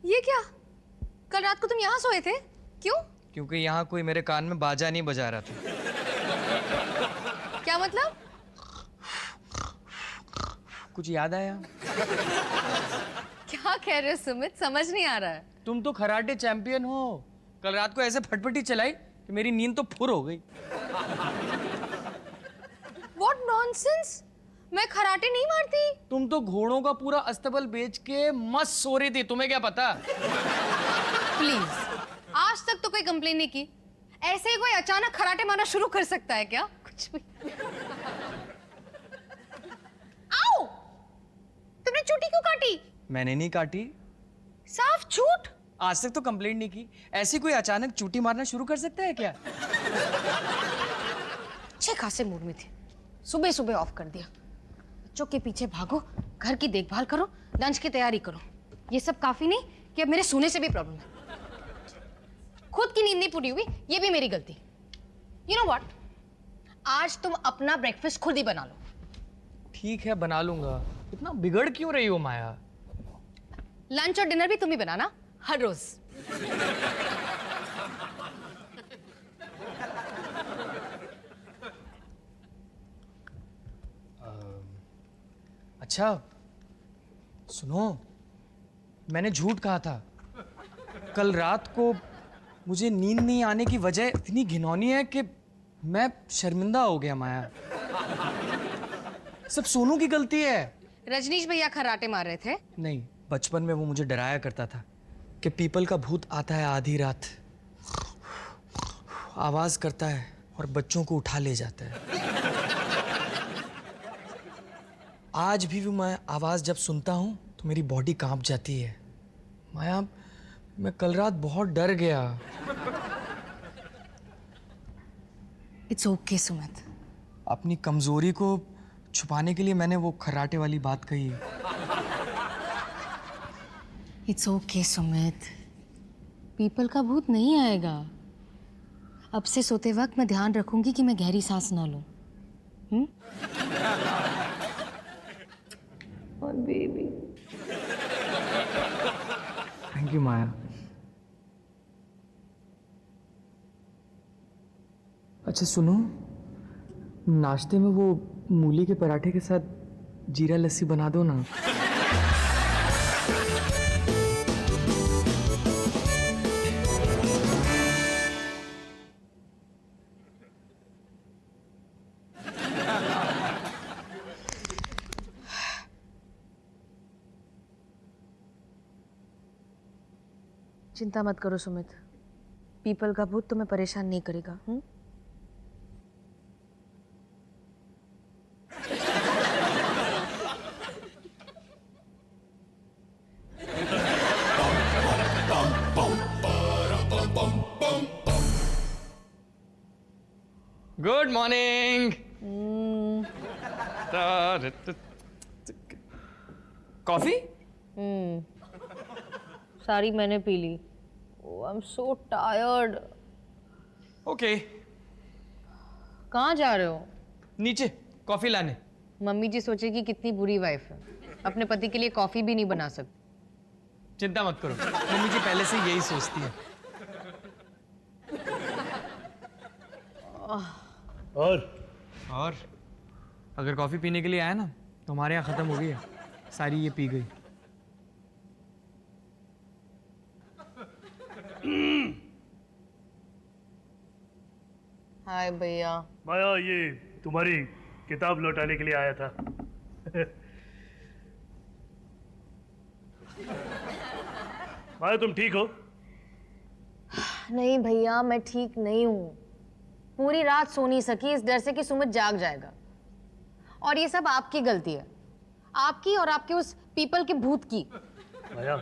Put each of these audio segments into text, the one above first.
ये क्या? कल रात को तुम यहाँ सोए थे? क्यों? क्योंकि यहाँ कोई मेरे कान में बाजा नहीं बजा रहा था। क्या मतलब? कुछ याद आया? क्या कह रहे हो सुमित? समझ नहीं आ रहा है। तुम तो कराटे चैंपियन हो। कल रात को ऐसे फटफटी चलाई कि मेरी नींद तो फुर हो गई। What nonsense? मैं कराटे नहीं मारती। तुम तो घोड़ों का पूरा अस्तबल बेच के मस्त सो रही थी, तुम्हें क्या पता? प्लीज, आज तक तो कोई कंप्लेन नहीं की। ऐसे ही कोई अचानक कराटे मारना शुरू कर सकता है क्या? कुछ भी। आओ! तुमने चोटी क्यों काटी? मैंने नहीं काटी। साफ झूठ। आज तक तो कंप्लेंट नहीं की। ऐसी कोई अचानक चूटी मारना शुरू कर सकता है क्या? अच्छे खासे मूड में थे, सुबह सुबह ऑफ कर दिया। बच्चों के पीछे भागो, घर की देखभाल करो, लंच की तैयारी करो। ये सब काफी नहीं कि अब मेरे सोने से भी प्रॉब्लम है। खुद की नींद नहीं पूरी हुई, ये भी मेरी गलती। यू नो व्हाट, आज तुम अपना ब्रेकफास्ट खुद ही बना लो। ठीक है, बना लूंगा। इतना बिगड़ क्यों रही हो माया? लंच और डिनर भी तुम ही बनाना, हर रोज। अच्छा सुनो, मैंने झूठ कहा था। कल रात को मुझे नींद नहीं आने की वजह इतनी घिनौनी है कि मैं शर्मिंदा हो गया माया। सब सोनू की गलती है। रजनीश भैया खर्राटे मार रहे थे। नहीं, बचपन में वो मुझे डराया करता था कि पीपल का भूत आता है आधी रात, आवाज करता है और बच्चों को उठा ले जाता है। आज भी मैं आवाज जब सुनता हूं तो मेरी बॉडी कांप जाती है। माया, मैं कल रात बहुत डर गया। It's okay Sumit. अपनी कमजोरी को छुपाने के लिए मैंने वो खर्राटे वाली बात कही। इट्स ओके सुमित, पीपल का भूत नहीं आएगा। अब से सोते वक्त मैं ध्यान रखूंगी कि मैं गहरी सांस ना लूं। बेबी, थैंक यू माया। अच्छा सुनो, नाश्ते में वो मूली के पराठे के साथ जीरा लस्सी बना दो ना। चिंता मत करो सुमित, पीपल का भूत तुम्हें परेशान नहीं करेगा। Good morning. कॉफी? सारी मैंने पी ली। I am so tired. Okay. कहाँ जा रहे हो? नीचे कॉफी लाने। मम्मी जी सोचेगी कितनी बुरी वाइफ है, अपने पति के लिए कॉफी भी नहीं बना सकती। चिंता मत करो, मम्मी जी पहले से यही सोचती है। और अगर कॉफी पीने के लिए आया ना तो हमारे यहाँ खत्म हो गई है, सारी ये पी गई। हाय भैया। माया, ये तुम्हारी किताब लौटाने के लिए आया था। माया, तुम ठीक हो? नहीं भैया, मैं ठीक नहीं हूँ। पूरी रात सो नहीं सकी इस डर से कि सुमित जाग जाएगा। और ये सब आपकी गलती है, आपकी और आपके उस पीपल के भूत की। माया,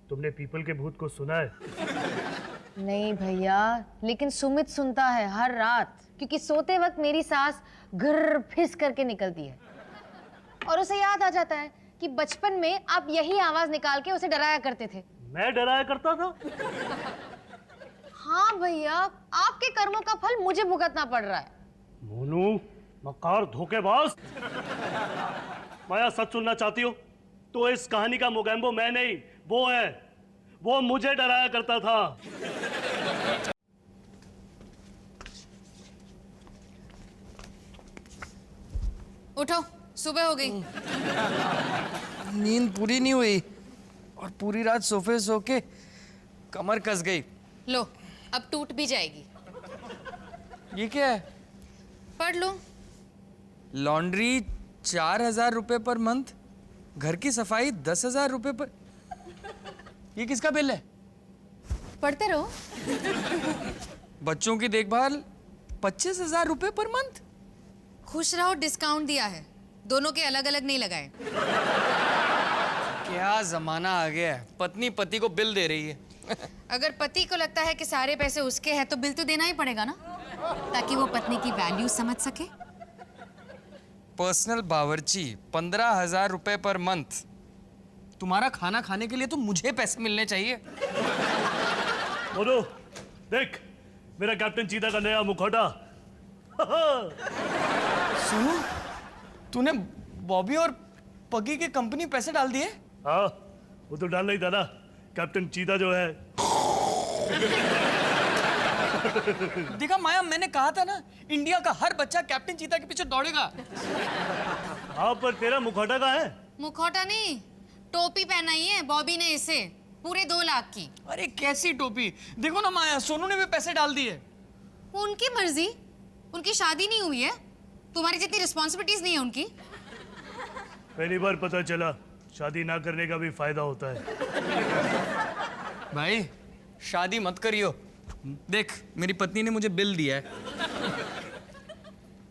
तुमने पीपल के भूत को सुना है? नहीं भैया, लेकिन सुमित सुनता है हर रात, क्योंकि सोते वक्त मेरी सांस घुर्र फिस करके निकलती है और उसे याद आ जाता है कि बचपन में आप यही आवाज निकाल के उसे डराया करते थे। मैं डराया करता था? हाँ भैया, आपके कर्मों का फल मुझे भुगतना पड़ रहा है। मोनू, मक्कार, धोखेबाज। माया, सच सुनना चाहती हो तो इस कहानी का मोगैम्बो मैं नहीं वो है, वो मुझे डराया करता था। उठो, सुबह हो गई। नींद पूरी नहीं हुई और पूरी रात सोफे सो के कमर कस गई। लो, अब टूट भी जाएगी। ये क्या है? पढ़ लो। लॉन्ड्री 4,000 रुपए पर मंथ, घर की सफाई 10,000 रुपए पर। ये किसका बिल है? पढ़ते रहो। बच्चों की देखभाल 25,000 रुपए पर मंथ। खुश रहो, डिस्काउंट दिया है, दोनों के अलग अलग नहीं लगाए। क्या जमाना आ गया है, पत्नी पति को बिल दे रही है। अगर पति को लगता है कि सारे पैसे उसके हैं तो बिल तो देना ही पड़ेगा ना, ताकि वो पत्नी की वैल्यू समझ सके। पर्सनल बावर्ची 15,000 रुपए पर मंथ। तुम्हारा खाना खाने के लिए तो मुझे पैसे मिलने चाहिए। बोलो, देख मेरा कैप्टन चीता का नया मुखौटा। सुनो, तूने बॉबी और पगी के कंपनी पैसे डाल दिए? हाँ, वो तो डालना ही था ना, कैप्टन चीता जो है। देखा माया, मैंने कहा था ना, इंडिया का हर बच्चा कैप्टन चीता के पीछे दौड़ेगा। हाँ, पर तेरा मुखौटा कहाँ है? मुखौटा नहीं, टोपी पहनाई है बॉबी ने इसे, पूरे 2 लाख की। अरे कैसी टोपी? देखो ना माया, सोनू ने भी पैसे डाल दिए। उनकी मर्जी, उनकी शादी नहीं हुई है, तुम्हारी जितनी रिस्पॉन्सिबिलिटीज नहीं है उनकी। पहली बार पता चला शादी ना करने का भी फायदा होता है। भाई शादी मत करियो। देख, मेरी पत्नी ने मुझे बिल दिया है।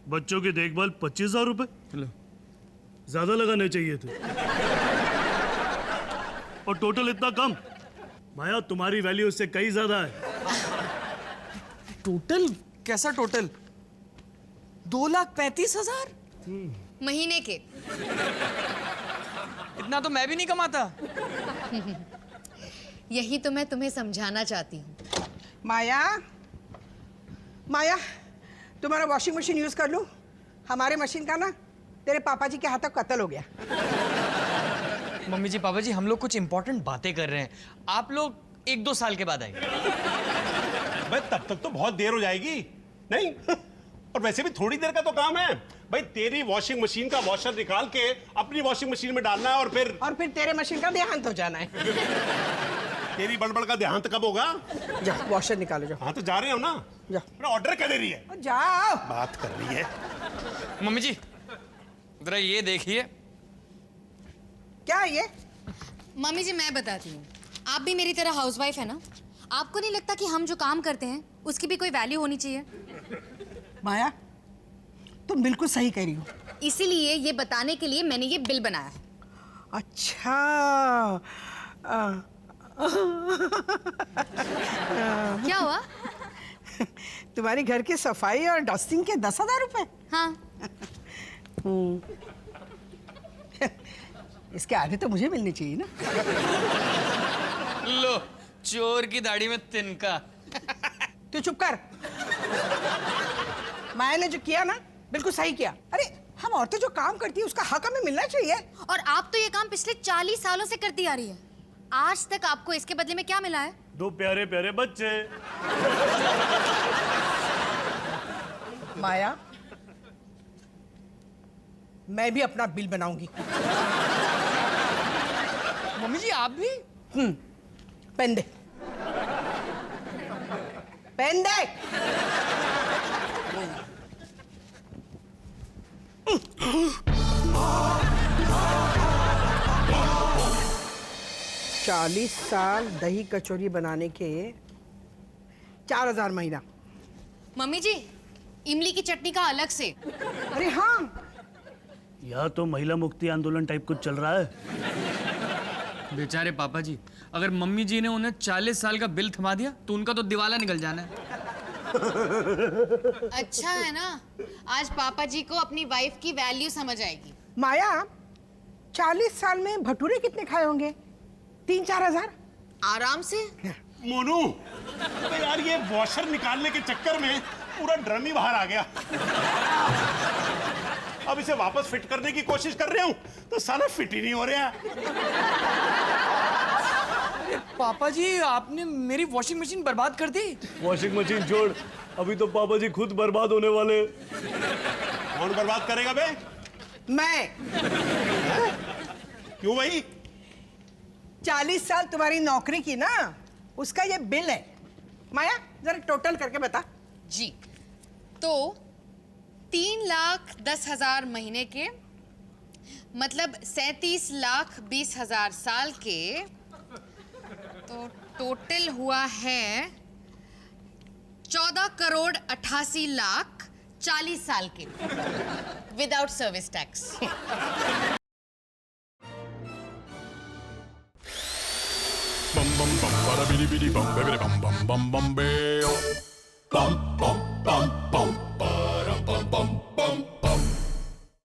बच्चों की देखभाल 25,000 रुपए? लो। ज्यादा लगाने चाहिए थे। और टोटल इतना कम? माया, तुम्हारी वैल्यू उससे कहीं ज्यादा है। टोटल? कैसा टोटल? 2,35,000 महीने के। इतना तो मैं भी नहीं कमाता। यही तो मैं तुम्हें समझाना चाहती हूँ। माया, माया, तुम्हारा वॉशिंग मशीन यूज कर लूं? हमारे मशीन का ना तेरे पापा जी के हाथों कत्ल हो गया। मम्मी जी, पापा जी, हम लोग कुछ इंपॉर्टेंट बातें कर रहे हैं, आप लोग 1-2 साल के बाद आइए। भाई तब तक तो बहुत देर हो जाएगी। नहीं, और वैसे भी थोड़ी देर का तो काम है। भाई तेरी वॉशिंग मशीन का वॉशर निकाल के अपनी वॉशिंग मशीन में डालना है, और फिर तेरे मशीन का देहांत हो जाना है। तेरी बड़बड़ का देहांत कब होगा? जा वॉशर निकालो, जाओ। हाँ तो जा रहे हो ना? जा। ऑर्डर क्या दे रही है? जाओ। बात कर रही है। मम्मी जी, जरा ये देखिए। क्या है ये? मम्मी जी, मैं बताती हूँ, आप भी मेरी तरह हाउसवाइफ है ना? आपको नहीं लगता कि हम जो काम करते हैं उसकी भी कोई वैल्यू होनी चाहिए? माया, तुम बिल्कुल सही कह रही हो। इसीलिए ये बताने के लिए मैंने ये बिल बनाया है। अच्छा, क्या हुआ? तुम्हारी घर की सफाई और डस्टिंग के 10,000 रुपए? हाँ। इसके आधे तो मुझे मिलने चाहिए ना। लो, चोर की दाढ़ी में तिनका। तू चुप कर। माया ने जो किया ना, बिल्कुल सही किया। अरे हम औरतें जो काम करती है उसका हक हमें मिलना चाहिए। और आप तो ये काम पिछले 40 सालों से करती आ रही है। आज तक आपको इसके बदले में क्या मिला है? 2 प्यारे प्यारे बच्चे। माया, मैं भी अपना बिल बनाऊंगी। मम्मी जी, आप भी? पेन दे, पेन दे। 40 साल दही कचौरी बनाने के 4,000 महीना। मम्मी जी, इमली की चटनी का अलग से। अरे हाँ, यहाँ तो महिला मुक्ति आंदोलन टाइप कुछ चल रहा है। बेचारे पापा जी, अगर मम्मी जी ने उन्हें 40 साल का बिल थमा दिया तो उनका तो दिवाला निकल जाना है। अच्छा है ना, आज पापा जी को अपनी वाइफ की वैल्यू समझ आएगी। माया, 40 साल में भटूरे कितने खाए होंगे? 3-4 हजार आराम से। मोनू, तो यार ये वॉशर निकालने के चक्कर में पूरा ड्रम ही बाहर आ गया। अब इसे वापस फिट करने की कोशिश कर रहे हूं तो साला फिट ही नहीं हो रहा। पापा जी आपने मेरी वॉशिंग मशीन बर्बाद कर दी। वॉशिंग मशीन छोड़, अभी तो पापा जी खुद बर्बाद होने वाले। कौन बर्बाद करेगा बे? मैं। क्यों भाई? 40 साल तुम्हारी नौकरी की ना, उसका ये बिल है। माया जरा टोटल करके बता। जी, तो 3,10,000 महीने के, मतलब 37,20,000 साल के, तो टोटल हुआ है 14,88,40,000 साल के, without service tax. bum bum bum bada bidi bidi bum bidi bum bum bum bum bum bum bum bum